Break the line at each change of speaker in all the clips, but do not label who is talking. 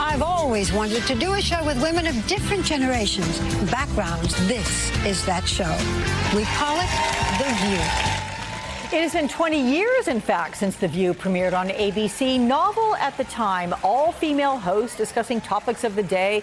I've always wanted to do a show with women of different generations, backgrounds. This is that show. We call it The View.
It has been 20 years, in fact, since The View premiered on ABC. Novel at the time, all-female host discussing topics of the day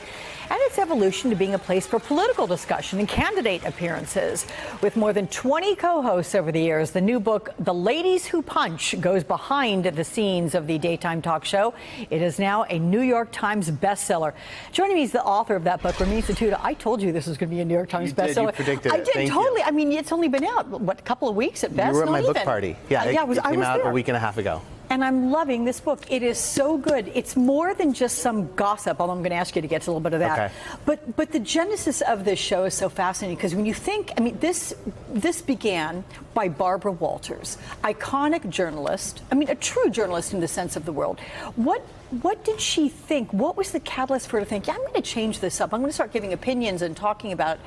and its evolution to being a place for political discussion and candidate appearances. With more than 20 co-hosts over the years, the new book, The Ladies Who Punch, goes behind the scenes of the daytime talk show. It is now a New York Times bestseller. Joining me is the author of that book, Ramin Satuda. I told you this was going to be a New York Times bestseller.
You predicted it.
I did.
Thank
totally.
you.
I mean, it's only been out, what, a couple of weeks at best?
You were at
Not
my
even.
book party. Yeah, it came out a week and a half ago.
And I'm loving this book. It is so good. It's more than just some gossip, although I'm going to ask you to get to a little bit of that.
Okay.
But the genesis of this show is so fascinating because when you think, I mean, this began by Barbara Walters, iconic journalist. I mean, a true journalist in the sense of the word. What did she think? What was the catalyst for her to think, yeah, I'm going to change this up. I'm going to start giving opinions and talking about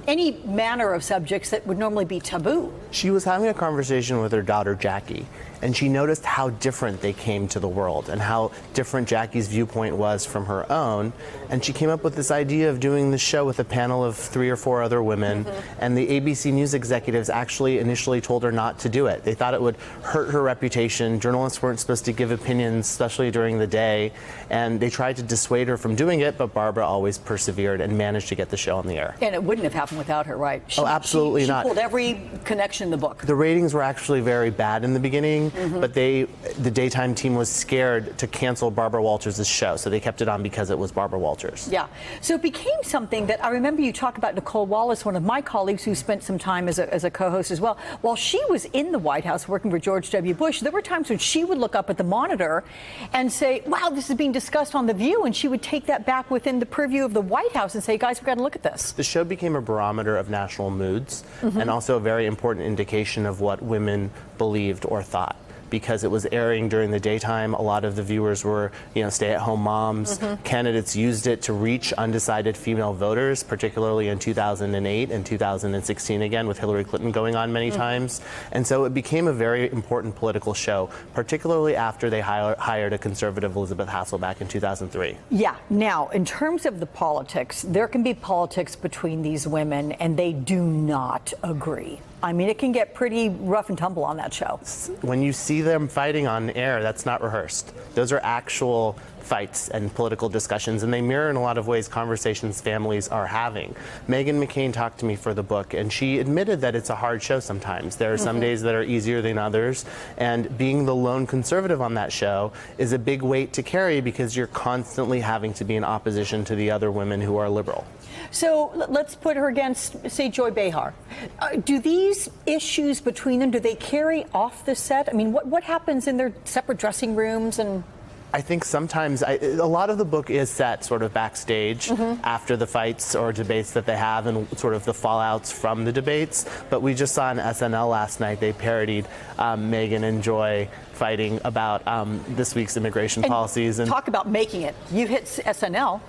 any manner of subjects that would normally be taboo?
She was having a conversation with her daughter, Jackie, and she noticed how different they came to the world and how different Jackie's viewpoint was from her own. And she came up with this idea of doing the show with a panel of 3 or 4 other women. And the ABC News executives actually initially told her not to do it. They thought it would hurt her reputation. Journalists weren't supposed to give opinions, especially during the day. And they tried to dissuade her from doing it, but Barbara always persevered and managed to get the show on the air.
And it wouldn't have happened without her, right?
Oh, absolutely not.
She pulled every connection in the book.
The ratings were actually very bad in the beginning, but the daytime team was scared to cancel Barbara Walters' show, so they kept it on because it was Barbara Walters.
Yeah. So it became something that I remember you talk about Nicole Wallace, one of my colleagues who spent some time as a co-host as well. While she was in the White House working for George W. Bush, there were times when she would look up at the monitor and say, wow, this is being discussed on The View, and she would take that back within the purview of the White House and say, guys, we've got to look at this.
The show became a barometer of national moods and also a very important indication of what women believed or thought. Because it was airing during the daytime, a lot of the viewers were, stay-at-home moms. Candidates used it to reach undecided female voters, particularly in 2008 and 2016 again, with Hillary Clinton going on many times. And so it became a very important political show, particularly after they hired a conservative, Elizabeth Hasselbeck, in 2003.
Yeah. Now, in terms of the politics, there can be politics between these women, and they do not agree. I mean, it can get pretty rough and tumble on that show.
When you see them fighting on air, that's not rehearsed. Those are actual fights and political discussions, and they mirror in a lot of ways conversations families are having. Meghan McCain talked to me for the book, and she admitted that it's a hard show sometimes. There are some days that are easier than others, and being the lone conservative on that show is a big weight to carry because you're constantly having to be in opposition to the other women who are liberal.
So let's put her against, say, Joy Behar. Do these issues between them, do they carry off the set? I mean, what happens in their separate dressing rooms? And
I think sometimes a lot of the book is set sort of backstage after the fights or debates that they have and sort of the fallouts from the debates. But we just saw on SNL last night, they parodied Meghan and Joy fighting about this week's immigration policies. And
talk about making it. You hit SNL.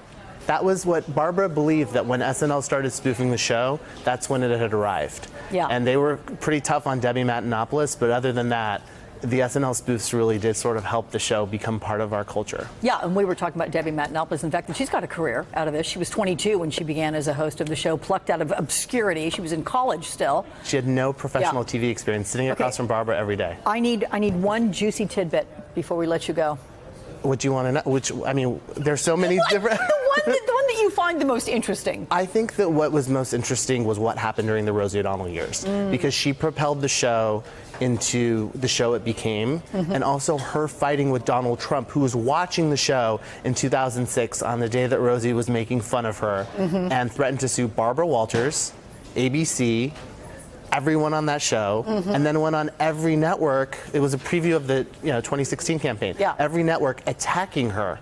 That was what Barbara believed, that when SNL started spoofing the show, that's when it had arrived.
Yeah.
And they were pretty tough on Debbie Matenopoulos, but other than that, the SNL spoofs really did sort of help the show become part of our culture. Yeah,
and we were talking about Debbie Matenopoulos. In fact, that she's got a career out of this. She was 22 when she began as a host of the show, plucked out of obscurity. She was in college still.
She had no professional TV experience, sitting across from Barbara every day.
I need one juicy tidbit before we let you go.
What do you want to know? I mean, there's so many different...
The one that you find the most interesting.
I think that what was most interesting was what happened during the Rosie O'Donnell years, because she propelled the show into the show it became, and also her fighting with Donald Trump, who was watching the show in 2006 on the day that Rosie was making fun of her and threatened to sue Barbara Walters, ABC, everyone on that show, and then went on every network. It was a preview of the 2016 campaign.
Yeah.
Every network attacking her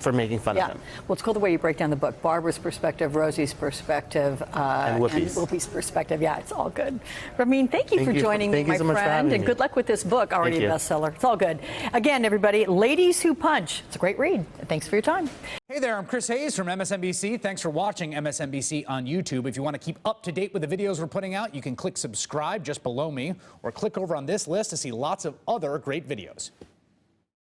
for making fun of him.
Well, it's cool the way you break down the book. Barbara's perspective, Rosie's perspective,
and
Whoopi's perspective. Yeah, it's all good. Ramin, thank you for joining me, my friend, and good luck with this book, already a bestseller. It's all good. Again, everybody, Ladies Who Punch. It's a great read. Thanks for your time.
Hey there, I'm Chris Hayes from MSNBC. Thanks for watching MSNBC on YouTube. If you want to keep up to date with the videos we're putting out, you can click subscribe just below me, or click over on this list to see lots of other great videos.